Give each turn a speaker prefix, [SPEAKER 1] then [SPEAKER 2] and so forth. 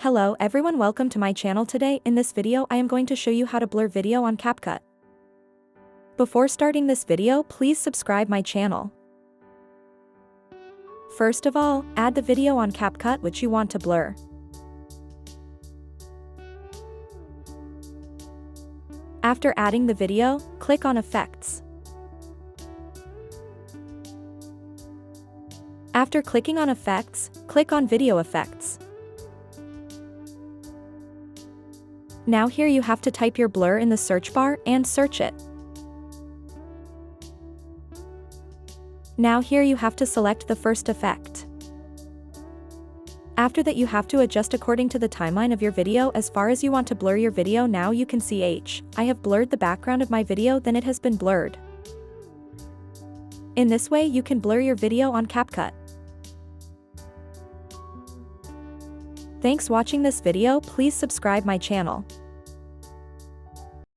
[SPEAKER 1] Hello everyone, welcome to my channel. Today in this video I am going to show you how to blur video on CapCut. Before starting this video, please subscribe my channel. First of all, add the video on CapCut which you want to blur. After adding the video, click on Effects. After clicking on Effects, click on Video Effects. Now here you have to type your blur in the search bar and search it. Now here you have to select the first effect. After that you have to adjust according to the timeline of your video as far as you want to blur your video. Now you can see I have blurred the background of my video, then it has been blurred. In this way you can blur your video on CapCut. Thanks watching this video. Please subscribe my channel.